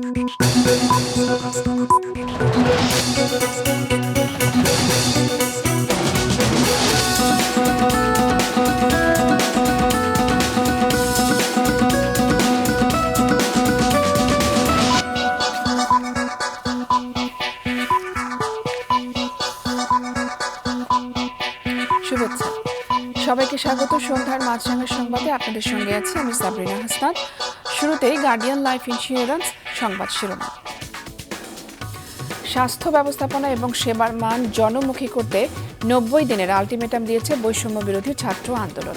শুভেচ্ছা সবাইকে স্বাগত সন্ধ্যার মাছরাঙার সংবাদে আপনাদের সঙ্গে আছি আমি সাবরিনা হাসনাত। শুরুতেই গার্ডিয়ান লাইফ ইন্স্যুরেন্স সংবাদ শিরোনাম। স্বাস্থ্য ব্যবস্থাপনা এবং সেবার মান জনমুখী করতে 90 দিনের আলটিমেটাম দিয়েছে বৈষম্য বিরোধী ছাত্র আন্দোলন।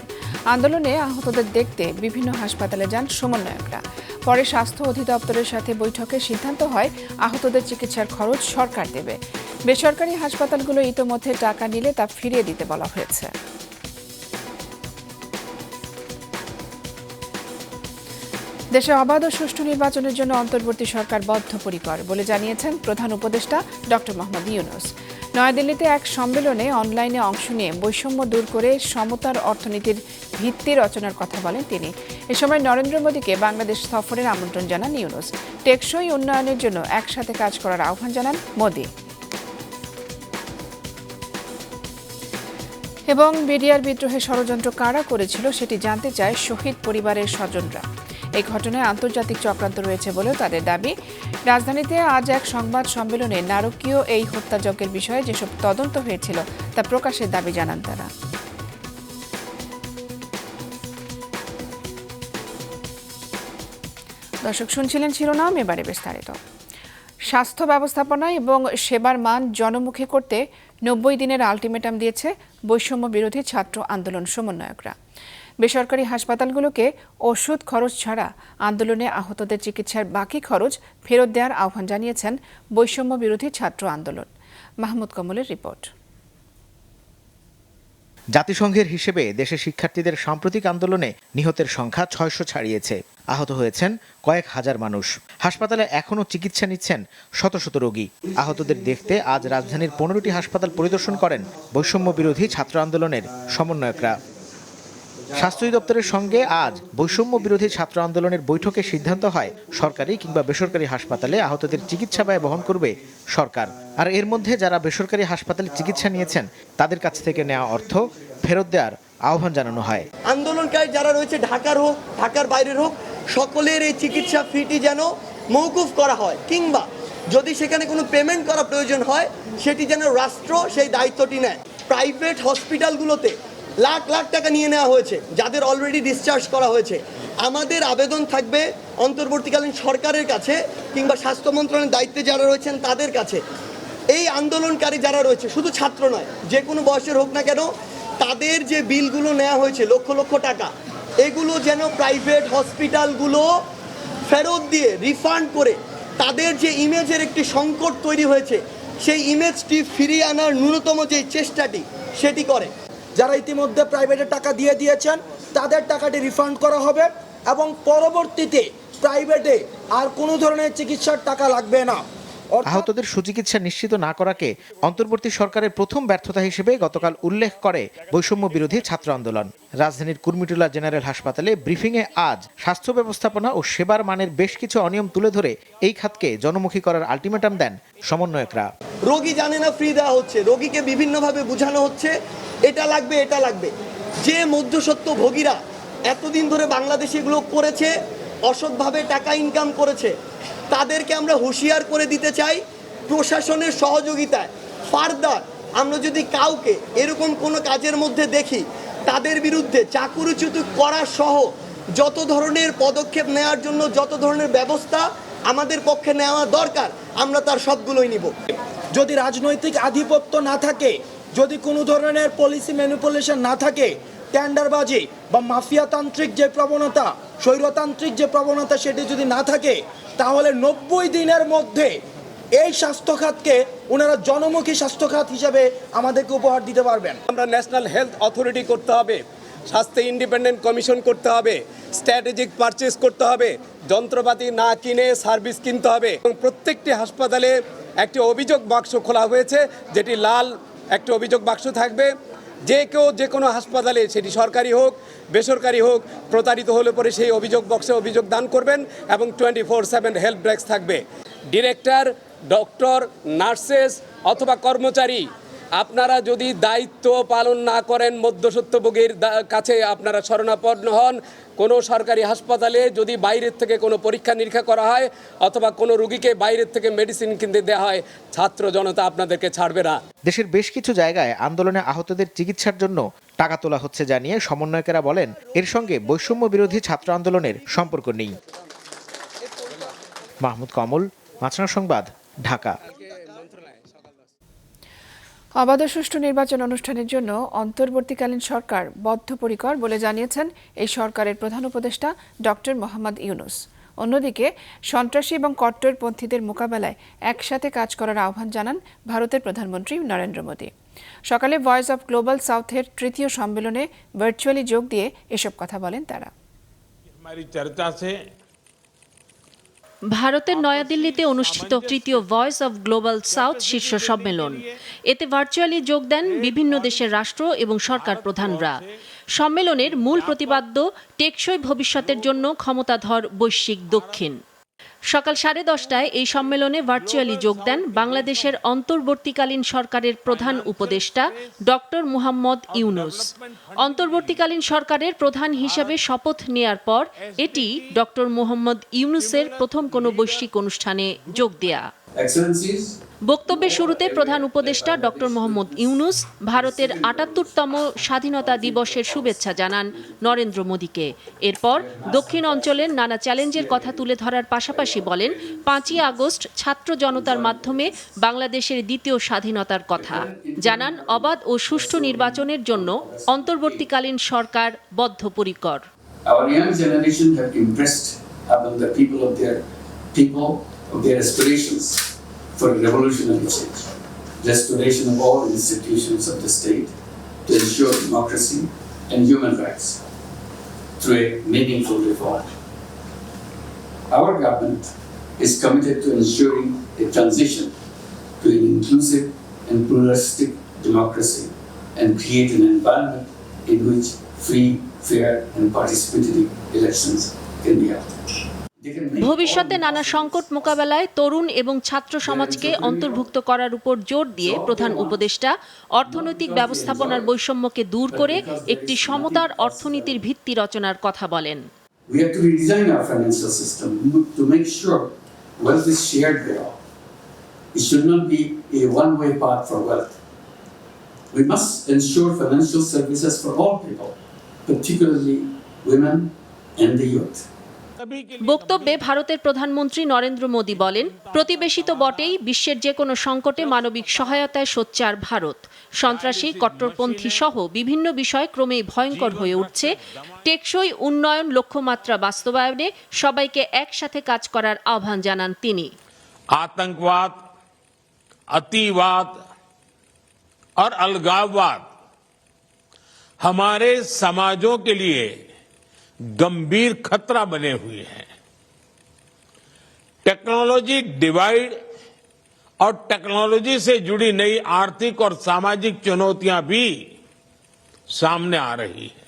আন্দোলনে আহতদের দেখতে বিভিন্ন হাসপাতালে যান সমন্বয়করা। পরে স্বাস্থ্য অধিদপ্তরের সাথে বৈঠকে সিদ্ধান্ত হয় আহতদের চিকিৎসার খরচ সরকার দেবে। বেসরকারি হাসপাতালগুলো ইতোমধ্যে টাকা নিলে তা ফিরিয়ে দিতে বলা হয়েছে। দেশে অবাধ ও সুষ্ঠু নির্বাচনের জন্য অন্তর্বর্তী সরকার বদ্ধপরিকর বলে জানিয়েছেন প্রধান উপদেষ্টা ডক্টর মোহাম্মদ ইউনূস। নয়াদিল্লিতে এক সম্মেলনে অনলাইনে অংশ নিয়ে বৈষম্য দূর করে সমতার অর্থনীতির ভিত্তি রচনার কথা বলেন তিনি। এ সময় নরেন্দ্র মোদীকে বাংলাদেশ সফরের আমন্ত্রণ জানান ইউনূস। টেকসই উন্নয়নের জন্য একসাথে কাজ করার আহ্বান জানান মোদী। এবং বিডিআর বিদ্রোহে ষড়যন্ত্র কারা করেছিল সেটি জানতে চায় শহীদ পরিবারের স্বজনরা। এই ঘটনায় আন্তর্জাতিক চক্রান্ত রয়েছে বলেও তাদের দাবি। রাজধানীতে আজ এক সংবাদ সম্মেলনে নারকীয় এই হত্যাযজ্ঞের বিষয়ে যেসব তদন্ত হয়েছিল তা প্রকাশের দাবি জানান তারা। দর্শক শুনছিলেন শিরোনাম, এবারে বিস্তারিত। স্বাস্থ্য ব্যবস্থাপনা এবং সেবার মান জনমুখী করতে 90 দিনের আলটিমেটাম দিয়েছে বৈষম্য বিরোধী ছাত্র আন্দোলন সমন্বয়করা। বেসরকারি হাসপাতালগুলোকে ওষুধ খরচ ছাড়া আন্দোলনে আহতদের চিকিৎসার বাকি খরচ ফেরত দেওয়ার আহ্বান জানিয়েছেন বৈষম্য বিরোধী ছাত্র আন্দোলন। মাহমুদ কমলের রিপোর্ট। জাতিসংঘের হিসেবে দেশের শিক্ষার্থীদের সাম্প্রতিক আন্দোলনে নিহতের সংখ্যা 600 ছাড়িয়েছে। আহত হয়েছেন কয়েক হাজার মানুষ। হাসপাতালে এখনও চিকিৎসা নিচ্ছেন শত শত রোগী। আহতদের দেখতে আজ রাজধানীর 15টি হাসপাতাল পরিদর্শন করেন বৈষম্য বিরোধী ছাত্র আন্দোলনের সমন্বয়করা। স্বাস্থ্য অধিদপ্তরের সঙ্গে আজ বৈষম্য বিরোধী ছাত্র আন্দোলনের বৈঠকে সিদ্ধান্ত হয় সরকারি কিংবা বেসরকারি হাসপাতালে আহতদের চিকিৎসা ব্যয় বহন করবে সরকার। আর এর মধ্যে যারা বেসরকারি হাসপাতালে চিকিৎসা নিয়েছেন তাদের কাছ থেকে নেওয়া অর্থ ফেরত দেওয়ার আহ্বান জানানো হয়। আন্দোলনকারী যারা রয়েছে ঢাকার হোক ঢাকার বাইরের হোক, সকলের এই চিকিৎসা ফিটি যেন মওকুফ করা হয়, কিংবা যদি সেখানে কোনো পেমেন্ট করা প্রয়োজন হয় সেটি যেন রাষ্ট্র সেই দায়িত্বটি নেয়। প্রাইভেট হসপিটালগুলোতে লাখ লাখ টাকা নিয়ে নেওয়া হয়েছে যাদের অলরেডি ডিসচার্জ করা হয়েছে। আমাদের আবেদন থাকবে অন্তর্বর্তীকালীন সরকারের কাছে কিংবা স্বাস্থ্য মন্ত্রণালয়ের দায়িত্বে যারা রয়েছেন তাদের কাছে, এই আন্দোলনকারী যারা রয়েছে শুধু ছাত্র নয়, যে কোনো বয়সের হোক না কেন, তাদের যে বিলগুলো নেওয়া হয়েছে লক্ষ লক্ষ টাকা, এগুলো যেন প্রাইভেট হসপিটালগুলো ফেরত দিয়ে রিফান্ড করে তাদের যে ইমেজের একটি সংকট তৈরি হয়েছে সেই ইমেজটি ফিরিয়ে আনার ন্যূনতম যে চেষ্টাটি সেটি করে। যারা ইতিমধ্যে প্রাইভেটে টাকা দিয়ে দিয়েছেন তাদের টাকাটি রিফান্ড করা হবে এবং পরবর্তীতে প্রাইভেটে আর কোনো ধরনের চিকিৎসার টাকা লাগবে না। আহতদের সুচিকিৎসা নিশ্চিত না করাকে অন্তর্বর্তী সরকারের প্রথম ব্যর্থতা হিসেবে গতকাল উল্লেখ করে বৈষম্য বিরোধী ছাত্র আন্দোলন। রাজধানীর কুর্মিটোলা জেনারেল হাসপাতালে ব্রিফিংয়ে আজ স্বাস্থ্য ব্যবস্থাপনা ও সেবার মানের বেশ কিছু অনিয়ম তুলে ধরে এই খাতকে জনমুখী করার আলটিমেটাম দেন সমন্বয়করা। রোগী জানে না ফ্রি দেওয়া হচ্ছে, রোগীকে বিভিন্নভাবে বোঝানো হচ্ছে এটা লাগবে এটা লাগবে। যে মধ্যস্বত্ব ভোগীরা এতদিন ধরে বাংলাদেশে এগুলো করেছে, অসৎভাবে টাকা ইনকাম করেছে, তাদেরকে আমরা হুঁশিয়ার করে দিতে চাই প্রশাসনের সহযোগিতায়। ফার্দার আমরা যদি কাউকে এরকম কোনো কাজের মধ্যে দেখি তাদের বিরুদ্ধে চাকরিচ্যুত করা সহ যত ধরনের পদক্ষেপ নেওয়ার জন্য যত ধরনের ব্যবস্থা আমাদের পক্ষে নেওয়া দরকার আমরা তার সবগুলোই নিব। যদি রাজনৈতিক আধিপত্য না থাকে, যদি কোনো ধরনের পলিসি ম্যানিপুলেশন না থাকে, টেন্ডারবাজি বা মাফিয়াতান্ত্রিক যে প্রবণতা, স্বৈরতান্ত্রিক যে প্রবণতা সেটি যদি না থাকে, তাহলে 90 দিনের মধ্যে এই স্বাস্থ্য খাতকে ওনারা জনমুখী স্বাস্থ্য খাত হিসেবে আমাদেরকে উপহার দিতে পারবেন। আমরা ন্যাশনাল হেলথ অথরিটি করতে হবে, স্বাস্থ্য ইন্ডিপেন্ডেন্ট কমিশন করতে হবে, স্ট্র্যাটেজিক পারচেজ করতে হবে, যন্ত্রপাতি না কিনে সার্ভিস কিনতে হবে এবং প্রত্যেকটি হাসপাতালে একটি অভিযোগ বাক্স খোলা হয়েছে, যেটি লাল একটি অভিযোগ বাক্স থাকবে। যে কেউ যে কোনো হাসপাতালে, সেটি সরকারি হোক বেসরকারি হোক, প্রতারিত হলে পরে সেই অভিযোগ বক্সে অভিযোগ দান করবেন এবং 24/7 হেল্প ডেস্ক থাকবে। ডিরেক্টর, ডক্টর, নার্সেস অথবা কর্মচারী, আপনারা যদি দায়িত্ব পালন না করেন, মধ্যস্বত্বভোগীর কাছে আপনারা শরণাপন্ন হন, কোনো সরকারি হাসপাতালে যদি বাইরের থেকে কোনো পরীক্ষা নিরীক্ষা করা হয় অথবা কোনো রুগীকে বাইরের থেকে মেডিসিন কিনতে দেওয়া হয়, ছাত্র জনতা আপনাদেরকে ছাড়বে না। দেশের বেশ কিছু জায়গায় আন্দোলনে আহতদের চিকিৎসার জন্য টাকা তোলা হচ্ছে জানিয়ে সমন্বয়কেরা বলেন, এর সঙ্গে বৈষম্য বিরোধী ছাত্র আন্দোলনের সম্পর্ক নেই। মাহমুদ কমল, মাছরাঙা সংবাদ, ঢাকা। অবাধ ও সুষ্ঠু নির্বাচন অনুষ্ঠানের জন্য অন্তর্বর্তীকালীন সরকার বদ্ধপরিকর বলে জানিয়েছেন এই সরকারের প্রধান উপদেষ্টা ডক্টর মোহাম্মদ ইউনূস। অন্যদিকে সন্ত্রাসী এবং কট্টরপন্থীদের মোকাবেলায় একসাথে কাজ করার আহ্বান জানান ভারতের প্রধানমন্ত্রী নরেন্দ্র মোদী। সকালে ভয়েস অব গ্লোবাল সাউথের তৃতীয় সম্মেলনে ভার্চুয়ালি যোগ দিয়ে এসব কথা বলেন তারা। ভারতের নয়াদিল্লিতে অনুষ্ঠিত তৃতীয় ভয়েস অব গ্লোবাল সাউথ শীর্ষ সম্মেলন। এতে ভার্চুয়ালি যোগ দেন বিভিন্ন দেশের রাষ্ট্র এবং সরকার প্রধানরা। সম্মেলনের মূল প্রতিপাদ্য টেকসই ভবিষ্যতের জন্য ক্ষমতাধর বৈশ্বিক দক্ষিণ। সকাল 10:30টায় এই সম্মেলনে ভার্চুয়ালি যোগ দেন বাংলাদেশের অন্তর্বর্তীকালীন সরকারের প্রধান উপদেষ্টা ডক্টর মুহাম্মদ ইউনূস। অন্তর্বর্তীকালীন সরকারের প্রধান হিসেবে শপথ নেয়ার পর এটি ডক্টর মুহাম্মদ ইউনূসের প্রথম কোনো বৈশ্বিক অনুষ্ঠানে যোগ দেয়া। বক্তব্যের শুরুতে প্রধান উপদেষ্টা ডক্টর মোহাম্মদ ইউনূস ভারতের ৭৮তম স্বাধীনতা দিবসের শুভেচ্ছা জানান নরেন্দ্র মোদীকে। এরপর দক্ষিণ অঞ্চলের নানা চ্যালেঞ্জের কথা তুলে ধরার পাশাপাশি বলেন, ৫ই আগস্ট ছাত্র জনতার মাধ্যমে বাংলাদেশের দ্বিতীয় স্বাধীনতার কথা। জানান অবাধ ও সুষ্ঠু নির্বাচনের জন্য অন্তর্বর্তীকালীন সরকার বদ্ধপরিকর। Our young generation have impressed upon the people of their aspirations for a revolutionary change, restoration of all institutions of the state to ensure democracy and human rights through a meaningful reform. Our government is committed to ensuring a transition to an inclusive and pluralistic democracy and create an environment in which free, fair and participatory elections can be held. ভবিষ্যতে নানা সংকট মোকাবেলায় তরুণ এবং ছাত্র সমাজকে অন্তর্ভুক্ত করার উপর জোর দিয়ে প্রধান উপদেষ্টা অর্থনৈতিক ব্যবস্থাপনার বৈষম্যকে দূর করে একটি সমতার অর্থনীতির ভিত্তি রচনার কথা বলেন। We have to redesign our financial system to make sure wealth is shared by all. It should not be a one-way path for wealth. We must ensure financial services for all people, particularly women and the youth. বক্তব্যে ভারতের প্রধানমন্ত্রী নরেন্দ্র মোদী বলেন, প্রতিবেশী তো বটেই, বিশ্বের যে কোনো সংকটে মানবিক সহায়তায় সোচ্চার ভারত। সন্ত্রাসী, কট্টরপন্থী সহ বিভিন্ন বিষয় ক্রমেই ভয়ঙ্কর হয়ে উঠছে। টেকসই উন্নয়ন লক্ষ্যমাত্রা বাস্তবায়নে সবাইকে একসাথে কাজ করার আহ্বান জানান তিনি। आतंकवाद, अतिवाद और अलगाववाद हमारे समाजों के लिए गंभीर खतरा बने हुए हैं। टेक्नोलॉजी डिवाइड और टेक्नोलॉजी से जुड़ी नई आर्थिक और सामाजिक चुनौतियां भी सामने आ रही है।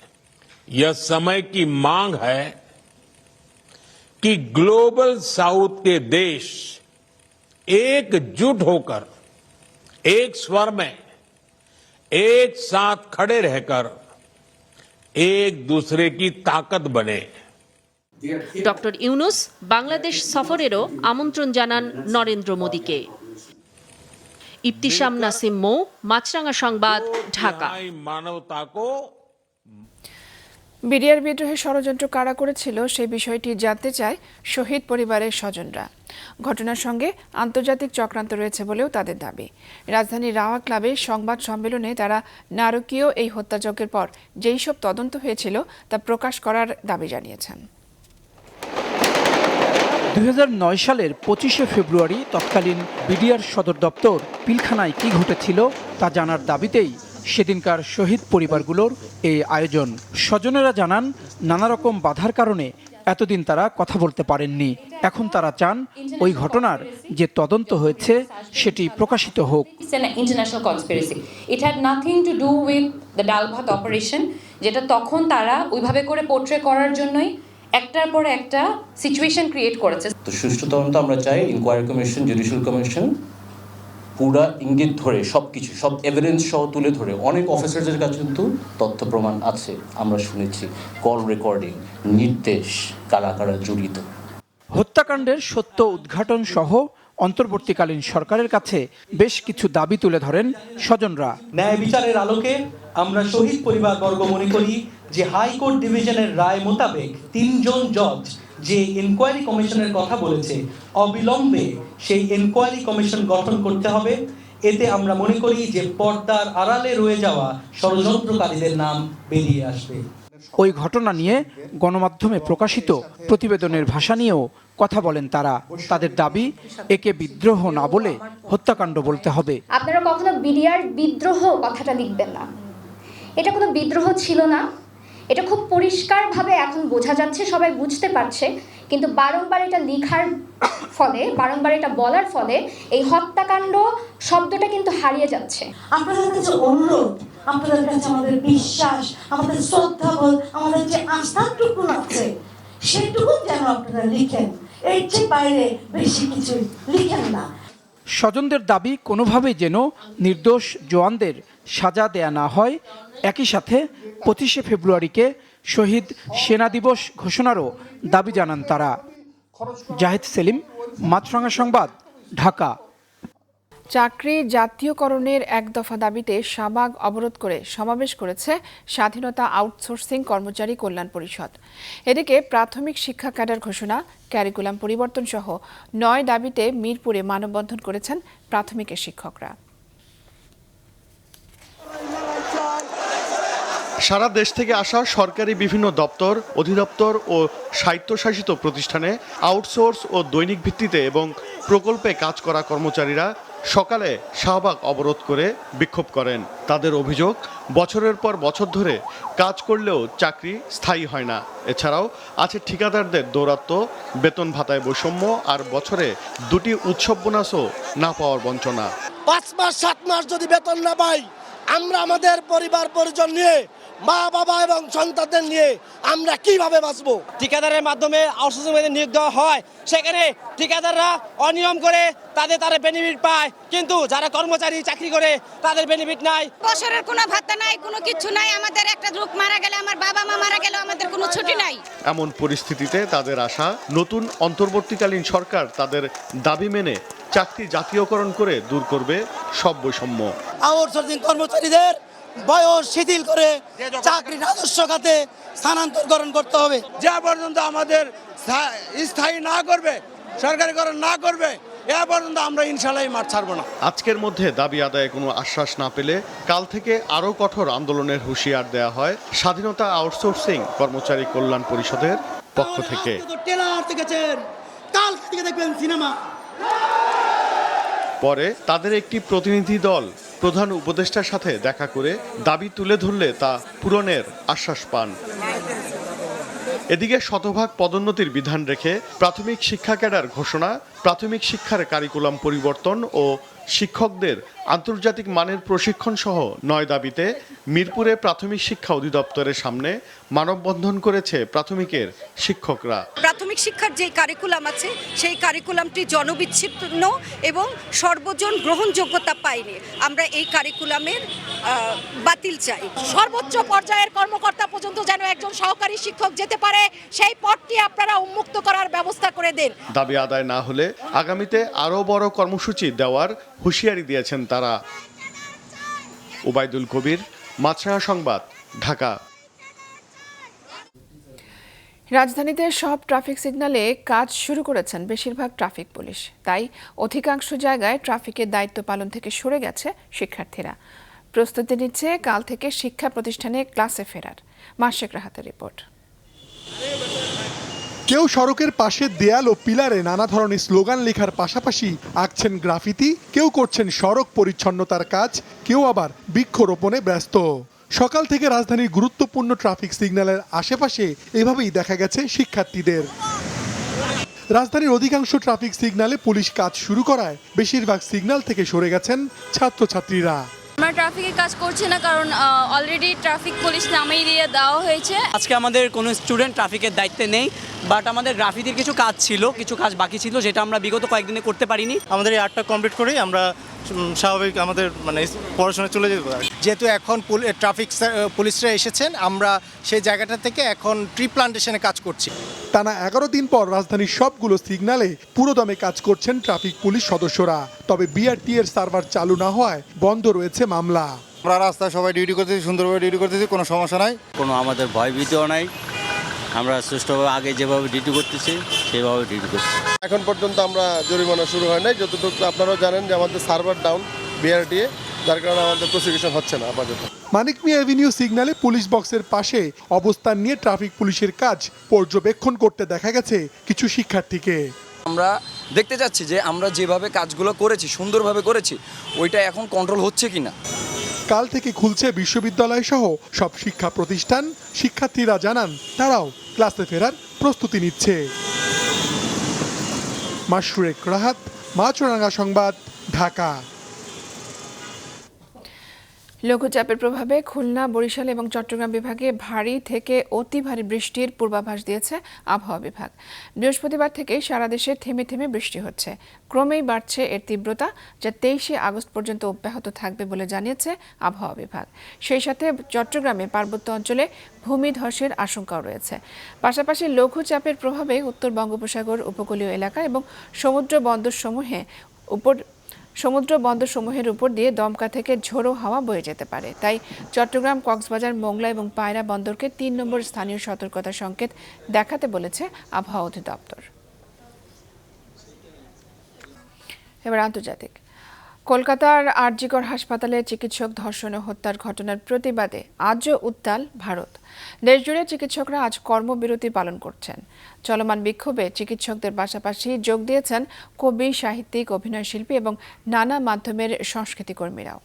यह समय की मांग है कि ग्लोबल साउथ के देश एकजुट होकर एक स्वर में एक साथ खड़े रहकर एक दूसरे की ताकत बने। ডক্টর ইউনূস বাংলাদেশ সফরেরও আমন্ত্রণ জানান নরেন্দ্র মোদীকে। ইবতিসাম নাসিম মৌ, মাছরাঙা সংবাদ, ঢাকা। मानवता को বিডিআর বিদ্রোহের ষড়যন্ত্র কারা করেছিল সেই বিষয়টি জানতে চায় শহীদ পরিবারের স্বজনরা। ঘটনার সঙ্গে আন্তর্জাতিক চক্রান্ত রয়েছে বলেও তাদের দাবি। রাজধানীর রাওয়া ক্লাবে সংবাদ সম্মেলনে তারা নারকীয় এই হত্যাযজ্ঞের পর যেই সব তদন্ত হয়েছিল তা প্রকাশ করার দাবি জানিয়েছেন। 2009 সালের 25শে ফেব্রুয়ারি তৎকালীন বিডিআর সদর দপ্তর পিলখানায় কি ঘটেছিল তা জানার দাবিতেই সেদিনকার শহীদ পরিবারগুলোর এই আয়োজন। স্বজনেরা জানান, নানা রকম বাধার কারণে এতদিন তারা কথা বলতে পারেননি। এখন তারা চান ওই ঘটনার যে তদন্ত হয়েছে সেটি প্রকাশিত হোক। It's an international conspiracy. It had nothing to do with the Dal Bhat operation, যেটা তখন তারা ওইভাবে করে পোর্ট্রে করার জন্যই একটার পর একটা সিচুয়েশন ক্রিয়েট করেছে। তো সুষ্ঠু তদন্ত আমরা চাই, ইনকোয়ারি কমিশন, জুডিশিয়াল কমিশন পুরা ইঙ্গিত ধরে সবকিছু, সব এভিডেন্স সহ তুলে ধরে। অনেক অফিসারদের কাছে কিন্তু তথ্য প্রমাণ আছে, আমরা শুনেছি, কল রেকর্ডিং, নির্দেশ, কারা কারা জড়িত। হত্যাকাণ্ডের সত্য উদ্ঘাটন সহ অন্তর্বর্তীকালীন সরকারের কাছে বেশ কিছু দাবি তুলে ধরেন স্বজনরা। ন্যায় বিচারের আলোকে আমরা শহীদ পরিবারবর্গ মনে করি যে হাইকোর্ট ডিভিশনের রায় মোতাবেক 3 জন জজ যে ইনকোয়ারি কমিশনের কথা বলেছে, অবিলম্বে সেই ইনকোয়ারি কমিশন গঠন করতে হবে। এতে আমরা মনে করি যে পর্দার আড়ালে রয়ে যাওয়া ষড়যন্ত্রকারীদের নাম বেরিয়ে আসবে। ওই ঘটনা নিয়ে গণমাধ্যমে প্রকাশিত প্রতিবেদনের ভাষা নিয়েও কথা বলেন তারা। তাদের দাবি, একে বিদ্রোহ না বলে হত্যাকাণ্ড বলতে হবে। আপনারা কখনো বিডিআর বিদ্রোহ কথাটা লিখবেন না, এটা কোনো বিদ্রোহ ছিল না। এটা খুব পরিষ্কারভাবে এখন বোঝা যাচ্ছে, সবাই বুঝতে পারছে, কিন্তু বারংবার এটা লেখার ফলে, বারংবার এটা বলার ফলে এই হত্যাকাণ্ড শব্দটা কিন্তু হারিয়ে যাচ্ছে। আপনাদের কাছে অনুরোধ, আপনাদের কাছে আমাদের বিশ্বাস, আমাদের শ্রদ্ধাবোধ, আমাদের যে আস্থাটুকু আছে সেটুকু যেন আপনারা লিখেন, এর চেয়ে বাইরে বেশি কিছু লিখেন না। স্বজনদের দাবি, কোনোভাবেই যেন নির্দোষ জওয়ানদের সাজা দেয়া না হয়। একই সাথে 25শে ফেব্রুয়ারিকে শহীদ সেনা দিবস ঘোষণারও দাবি জানান তারা। জাহিদ সেলিম, মাছরাঙা সংবাদ, ঢাকা। চাকরি জাতীয়করণের এক দফা দাবিতে শাহবাগ অবরোধ করে সমাবেশ করেছে স্বাধীনতা আউটসোর্সিং কর্মচারী কল্যাণ পরিষদ। এদিকে প্রাথমিক শিক্ষা ক্যাডার ঘোষণা, ক্যারিকুলাম পরিবর্তন সহ 9 দাবিতে মিরপুরে মানববন্ধন করেছেন প্রাথমিকের শিক্ষকরা। সারা দেশ থেকে আসা সরকারি বিভিন্ন দপ্তর, অধিদপ্তর ও স্বায়ত্তশাসিত প্রতিষ্ঠানে আউটসোর্স ও দৈনিক ভিত্তিতে এবং প্রকল্পে কাজ করা কর্মচারীরা সকালে শাহবাগ অবরোধ করে বিক্ষোভ করেন। তাদের অভিযোগ, বছরের পর বছর ধরে কাজ করলেও চাকরি স্থায়ী হয় না। এছাড়াও আছে ঠিকাদারদের দৌরাত্ম্য, বেতন ভাতায় বৈষম্য আর বছরে 2টি উৎসব বোনাসও না পাওয়ার বঞ্চনা। 5 মাস 7 মাস যদি বেতন না পাই, আমরা আমাদের পরিবার পরিজন নিয়ে, মা বাবা এবং সন্তানদের নিয়ে আমরা কিভাবে বাঁচবো? ঠিকাদারের মাধ্যমে আউটসোর্সিং নিয়োগ দেওয়া হয়, সেখানে ঠিকাদাররা অনিয়ম করে তাদের বেনিফিট পায়, কিন্তু যারা কর্মচারী চাকরি করে তাদের বেনিফিট নাই। বছরের কোনো ভাতা নাই, কোনো কিছু নাই। আমাদের একটা লোক মারা গেলে, আমার বাবা মা মারা গেলে আমাদের কোনো ছুটি নাই। এমন পরিস্থিতিতে তাদের আশা, নতুন অন্তর্বর্তীকালীন সরকার তাদের দাবি মেনে চাকরি জাতীয়করণ করে দূর করবে সব বৈষম্য। আউটসোর্সিং কর্মচারীদের বয়স শিথিল করে চাকরি রাজস্ব খাতে স্থানান্তরকরণ করতে হবে। যে পর্যন্ত আমাদের স্থায়ী না করবে, সরকারিকরণ না করবে, এ পর্যন্ত আমরা ইনশাআল্লাহ মাঠ ছাড়বো না। আজকের মধ্যে দাবি আদায়ে কোনো আশ্বাস না পেলে কাল থেকে আরও কঠোর আন্দোলনের হুঁশিয়ার দেওয়া হয় স্বাধীনতা আউটসোর্সিং কর্মচারী কল্যাণ পরিষদের পক্ষ থেকে। কাল থেকে দেখবেন সিনেমা। পরে তাদের একটি প্রতিনিধি দল প্রধান উপদেষ্টার সাথে দেখা করে দাবি তুলে ধরলে তা পূরণের আশ্বাস পান। এদিকে শতভাগ পদোন্নতির বিধান রেখে প্রাথমিক শিক্ষা ক্যাডার ঘোষণা, প্রাথমিক শিক্ষার কারিকুলাম পরিবর্তন ও শিক্ষকদের আন্তর্জাতিক মানের প্রশিক্ষণ সহ 9 দাবিতে মিরপুরে প্রাথমিক শিক্ষা অধিদপ্তরের সামনে মানববন্ধন করেছে প্রাথমিকের শিক্ষকরা। প্রাথমিক শিক্ষার যে কারিকুলাম আছে, সেই কারিকুলামটি জনবিচ্ছিন্ন এবং সর্বজন গ্রহণযোগ্যতা পায়নি। আমরা এই কারিকুলামের বাতিল চাই। সর্বোচ্চ পর্যায়ের কর্মকর্তা পর্যন্ত যেন একজন সহকারী শিক্ষক যেতে পারে, সেই পদটি আপনারা উন্মুক্ত করার ব্যবস্থা করে দেন। দাবি আদায় না হলে আগামীতে আরও বড় কর্মসূচি দেওয়ার হুঁশিয়ারি দিয়েছেন তারা। ওবায়দুল কবির, মাছরাঙা সংবাদ, ঢাকা। রাজধানীতে সব ট্রাফিক সিগন্যালে কাজ শুরু করেছেন বেশিরভাগ ট্রাফিক পুলিশ। তাই অধিকাংশ জায়গায় ট্রাফিকের দায়িত্ব পালন থেকে সরে গেছে শিক্ষার্থীরা। প্রস্তুতি নিচ্ছে কাল থেকে শিক্ষা প্রতিষ্ঠানে ক্লাসে ফেরার। মাসেক রাহাতের রিপোর্ট। কেউ সড়কের পাশে দেয়াল ও পিলারে নানা ধরনের স্লোগান লেখার পাশাপাশি আঁকছেন গ্রাফিতি, কেউ করছেন সড়ক পরিচ্ছন্নতার কাজ, কেউ আবার বৃক্ষরোপণে ব্যস্ত। সকাল থেকে রাজধানীর গুরুত্বপূর্ণ ট্রাফিক সিগন্যালের আশেপাশে এভাবেই দেখা গেছে শিক্ষার্থীদের। রাজধানীর অধিকাংশ ট্রাফিক সিগন্যালে পুলিশ কাজ শুরু করায় বেশিরভাগ সিগন্যাল থেকে সরে গেছেন ছাত্রছাত্রীরা। আমরা ট্রাফিকে কাজ করছি না, কারণ অলরেডি ট্রাফিক পুলিশ নামিয়ে দিয়ে দেওয়া হয়েছে। আজকে আমাদের কোনো স্টুডেন্ট ট্রাফিকের দায়িত্বে নেই, বাট আমাদের গ্রাফিতির কিছু কাজ ছিল, কিছু কাজ বাকি ছিল, যেটা আমরা বিগত কয়েকদিনে করতে পারিনি। আমাদের এই আর্টটা কমপ্লিট করেই আমরা স্বাভাবিক আমাদের পড়াশোনা চলে যেতে পারি। যেহেতু এখন ট্রাফিক পুলিশরা এসেছেন, আমরা সেই জায়গাটা থেকে এখন ট্রি প্লান্টেশনে কাজ করছি। টানা 11 দিন পর রাজধানীর সবগুলো সিগন্যালে পুরোদমে কাজ করছেন ট্রাফিক পুলিশ সদস্যরা। তবে বিআরটি এর সার্ভার চালু না হওয়ায় বন্ধ রয়েছে মামলা। আমরা রাস্তায় সবাই ডিউটি করতেছি, সুন্দরভাবে ডিউটি করতেছি, কোনো সমস্যা নাই, কোনো আমাদের ভয় ভীতিও নাই। আমরা সুষ্ঠুভাবে আগে যেভাবে ডিউটি করতেছি সেভাবে ডিউটি করছি। এখন পর্যন্ত আমরা জরিমানা শুরু হয় নাই, যতটুকু আপনারাও জানেন যে আমাদের সার্ভার ডাউন বিআরটি, যার কারণে আমাদের প্রসিকিউশন হচ্ছে না আপাতত। মানিক মিয়া এভিনিউ সিগন্যালে পুলিশ বক্সের পাশে অবস্থান নিয়ে ট্রাফিক পুলিশের কাজ পর্যবেক্ষণ করতে দেখা গেছে কিছু শিক্ষার্থীকে। আমরা দেখতে চাচ্ছি যে আমরা যেভাবে কাজগুলো করেছি, সুন্দরভাবে করেছি, ওইটা এখন কন্ট্রোল হচ্ছে কিনা। কাল থেকে খুলছে বিশ্ববিদ্যালয় সহ সব শিক্ষা প্রতিষ্ঠান। শিক্ষার্থীরা জানান তারাও ক্লাসে ফেরার প্রস্তুতি নিচ্ছে। মাশরুক রাহাত, মাছরাঙ্গা সংবাদ, ঢাকা। লঘুচাপের প্রভাবে খুলনা, বরিশাল এবং চট্টগ্রাম বিভাগে ভারী থেকে অতি ভারী বৃষ্টির পূর্বাভাস দিয়েছে আবহাওয়া বিভাগ। বৃহস্পতিবার থেকে সারা দেশে থেমে থেমে বৃষ্টি হচ্ছে। ক্রমেই বাড়ছে এর তীব্রতা, যা 23 আগস্ট পর্যন্ত অব্যাহত থাকবে বলে জানিয়েছে আবহাওয়া বিভাগ। সেই সাথে চট্টগ্রামে পার্বত্য অঞ্চলে ভূমিধসের আশঙ্কাও রয়েছে। পাশাপাশি লঘুচাপের প্রভাবে উত্তর বঙ্গোপসাগর উপকূলীয় এলাকা এবং সমুদ্র বন্দরসমূহের উপর দিয়ে দমকা থেকে ঝোড়ো হাওয়া বয়ে যেতে পারে। তাই চট্টগ্রাম, কক্সবাজার, মোংলা এবং পায়রা বন্দরকে 3 নম্বর স্থানীয় সতর্কতা সংকেত দেখাতে বলেছে আবহাওয়া অধিদপ্তর। এবার আন্তর্জাতিক। কলকাতার আরজিকর হাসপাতালে চিকিৎসক ধর্ষণ ও হত্যার ঘটনার প্রতিবাদে আজও উত্তাল ভারত। দেশজুড়ে চিকিৎসকরা আজ কর্মবিরতি পালন করছেন। চলমান বিক্ষোভে চিকিৎসকদের পাশাপাশি যোগ দিয়েছেন কবি, সাহিত্যিক, অভিনয়শিল্পী এবং নানা মাধ্যমের সংস্কৃতি কর্মীরাও।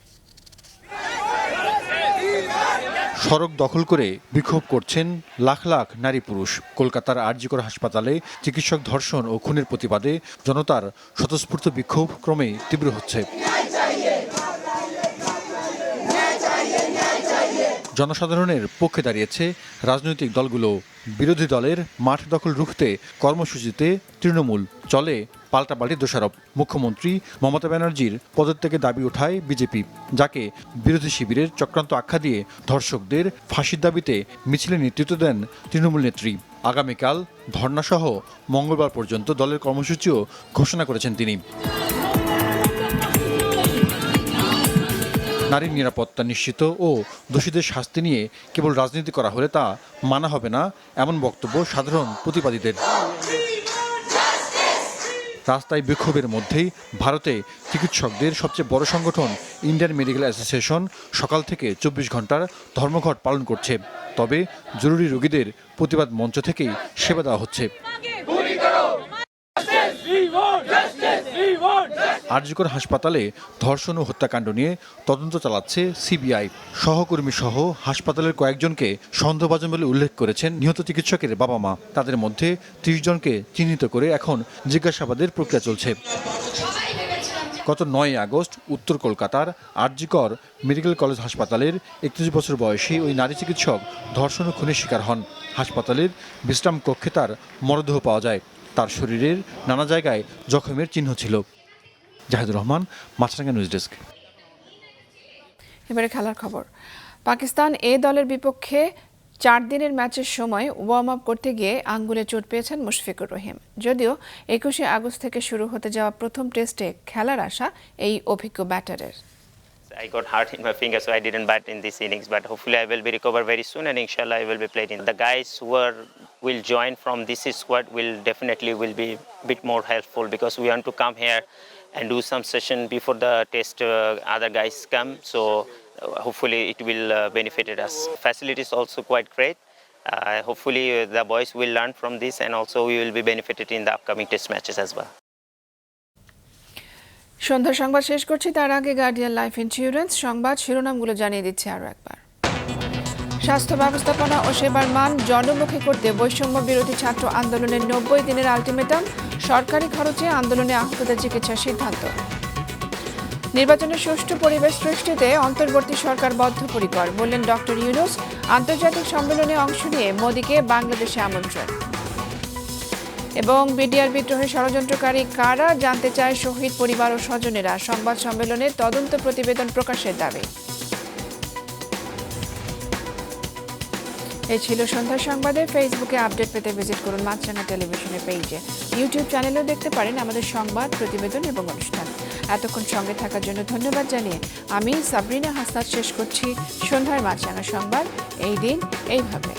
সড়ক দখল করে বিক্ষোভ করছেন লাখ লাখ নারী পুরুষ। কলকাতার আরজিকর হাসপাতালে চিকিৎসক ধর্ষণ ও খুনের প্রতিবাদে জনতার স্বতঃস্ফূর্ত বিক্ষোভ ক্রমেই তীব্র হচ্ছে। জনসাধারণের পক্ষে দাঁড়িয়েছে রাজনৈতিক দলগুলো। বিরোধী দলের মাঠ দখল রুখতে কর্মসূচিতে তৃণমূল, চলে পাল্টাপাল্টি দোষারোপ। মুখ্যমন্ত্রী মমতা ব্যানার্জির পদত্যাগের দাবি ওঠায় বিজেপি, যাকে বিরোধী শিবিরের চক্রান্ত আখ্যা দিয়ে ধর্ষকদের ফাঁসির দাবিতে মিছিলে নেতৃত্ব দেন তৃণমূল নেত্রী। আগামীকাল ধর্নাসহ মঙ্গলবার পর্যন্ত দলের কর্মসূচিও ঘোষণা করেছেন তিনি। নারীর নিরাপত্তা নিশ্চিত ও দোষীদের শাস্তি নিয়ে কেবল রাজনীতি করা হলে তা মানা হবে না, এমন বক্তব্য সাধারণ প্রতিবাদীদের। রাস্তায় বিক্ষোভের মধ্যেই ভারতে চিকিৎসকদের সবচেয়ে বড় সংগঠন ইন্ডিয়ান মেডিকেল অ্যাসোসিয়েশন সকাল থেকে 24 ঘন্টার ধর্মঘট পালন করছে। তবে জরুরি রোগীদের প্রতিবাদ মঞ্চ থেকেই সেবা দেওয়া হচ্ছে। আরজিকর হাসপাতালে ধর্ষণ ও হত্যাকাণ্ড নিয়ে তদন্ত চালাচ্ছে সিবিআই। সহকর্মী সহ হাসপাতালের কয়েকজনকে সন্দেহভাজন বলে উল্লেখ করেছেন নিহত চিকিৎসকের বাবা মা। তাদের মধ্যে 30 জনকে চিহ্নিত করে এখন জিজ্ঞাসাবাদের প্রক্রিয়া চলছে। গত 9 আগস্ট উত্তর কলকাতার আরজিকর মেডিকেল কলেজ হাসপাতালের 31 বছর বয়সী ওই নারী চিকিৎসক ধর্ষণ ও খুনের শিকার হন। হাসপাতালের বিশ্রাম কক্ষে তার মরদেহ পাওয়া যায়। তার শরীরের নানা জায়গায় জখমের চিহ্ন ছিল। জাহিদুর রহমান, মাছরাঙ্গা নিউজ ডেস্ক। এবারে খেলার খবর। পাকিস্তান এ দলের বিপক্ষে 4 দিনের ম্যাচের সময় ওয়ার্ম আপ করতে গিয়ে আঙ্গুলে চোট পেয়েছেন মুশফিকুর রহিম। যদিও 21 আগস্ট থেকে শুরু হতে যাওয়া প্রথম টেস্টে খেলার আশা এই অভিজ্ঞ ব্যাটারের। I got hurt in my finger, so I didn't bat in this innings. But hopefully, I will be recovered very soon, and inshallah, I will be playing. The guys who will join from this squad will definitely be a bit more helpful, because we want to come here and do some session before the test. Other guys come, so hopefully it will benefit us. Facilities also quite great. Hopefully, the boys will learn from this, and also we will be benefited in the upcoming test matches as well. সন্ধ্যার সংবাদ শেষ করছি, তার আগে guardian life insurance সংবাদ শিরোনামগুলো জানিয়ে দিচ্ছি আরও একবার। স্বাস্থ্য ব্যবস্থাপনা ও সেবার মান জনমুখী করতে বৈষম্য বিরোধী ছাত্র আন্দোলনের 90 দিনের আলটিমেটাম, সরকারি খরচে আন্দোলনে আহতদের চিকিৎসার সিদ্ধান্ত। নির্বাচনের সুষ্ঠু পরিবেশ সৃষ্টিতে অন্তর্বর্তী সরকার বদ্ধপরিকর, বললেন ডক্টর ইউনূস। আন্তর্জাতিক সম্মেলনে অংশ নিয়ে মোদিকে বাংলাদেশে আমন্ত্রণ। এবং বিডিআর বিদ্রোহের ষড়যন্ত্রকারী কারা জানতে চায় শহীদ পরিবার ও স্বজনেরা। সংবাদ সম্মেলনে তদন্ত প্রতিবেদন প্রকাশের দাবি। এই ছিল সন্ধ্যার সংবাদে। ফেসবুকে আপডেট পেতে ভিজিট করুন মাছরাঙা টেলিভিশনের পেজে। ইউটিউব চ্যানেলেও দেখতে পারেন আমাদের সংবাদ, প্রতিবেদন এবং অনুষ্ঠান। এতক্ষণ সঙ্গে থাকার জন্য ধন্যবাদ জানিয়ে আমি সাবরিনা হাসনাত শেষ করছি সন্ধ্যার মাছরাঙা সংবাদ। এই দিন এইভাবে।